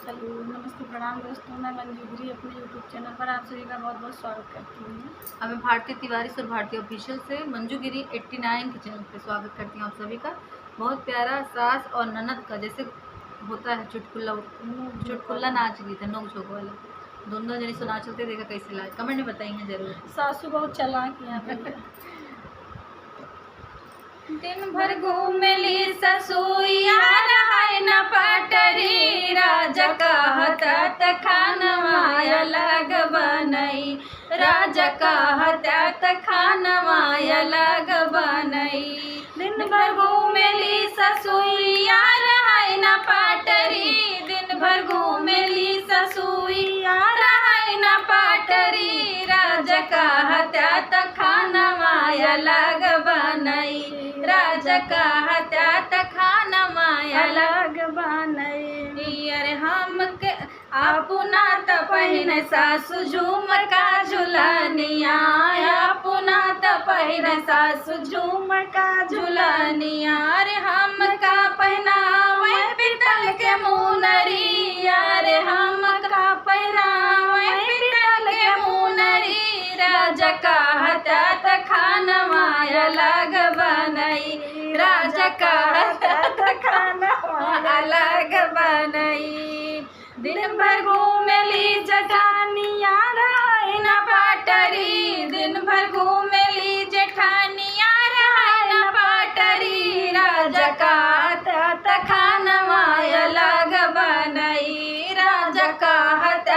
Hello नमस्ते प्रणाम दोस्तों, मैं मंजू गिरी अपने यूट्यूब चैनल पर आप सभी का बहुत बहुत स्वागत करती हूँ। हमें भारतीय तिवारी और भारतीय ऑफिशियल से मंजू गिरी 89 के चैनल पे स्वागत करती हूँ आप सभी का। बहुत प्यारा सास और ननद का जैसे होता है चुटकुला नाच गीत है, नोक झोंक वाला। दोनों जने सुना चलते देखा कैसे लाए, कमेंट में बताइए जरूर। सासू बहुत चालाक है। दिन भर घूमली ससुइया रहाय न पाटरी, राजा कहत खानवा अलग बनई, राजा कहत खानवा अलग बनई। दिन भर घूमली ससुइया रहाय न पाटरी, दिन भर घूमली ससुइया रहाय न पाटरी, राजा कहत खानवा अलग बनई, राजा कहत खानवा अलग बनई। अरे हम के अपना त पहिन सासु झुमका झुलनिया, अपना त पहिन सासु झुमका झुलनिया। अरे हम का पहनावे पीतल के मुनरी, अरे हम का पहनावे पीतल के मुनरी, राजा कहत खानवा अलग बनई, राजा कहत खानवा अलग बनई। दिन भर घूमली जठानिया रहाय न पाटरी, दिन भर घूमली जेठानिया रहाय न पाटरी, राजा कहत खानवा अलग बनई, राजा कहत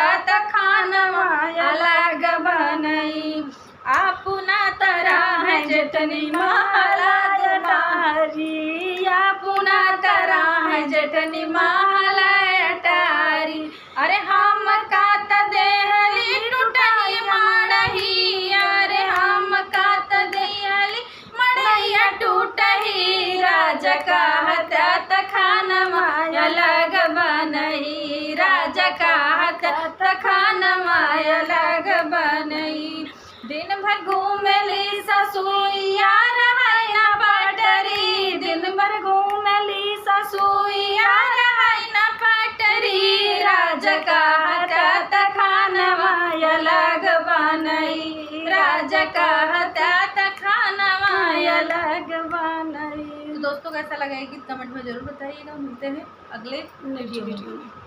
खानवा अलग बनई। अपना तरह है जेठनी महला जटारी, अपना तरह है जेठनी महला अटारी। अरे हम का त देहली टूटही मड़ही, अरे हम का त देहली मड़ैया टूटही, राजा कहत खानवा अलग बनई, राजा कहत खानवा अलग बनई। दिन भर घूमली ससुइया रहाय न पाटरी, दिन भर घूमली ससुइया रहाय न पाटरी, राजा कहत खानवा अलग बनई, राजा कहत खानवा अलग बनई। दोस्तों कैसा लगा ये गीत कमेंट में जरूर बताइएगा। मिलते हैं अगले वीडियो में।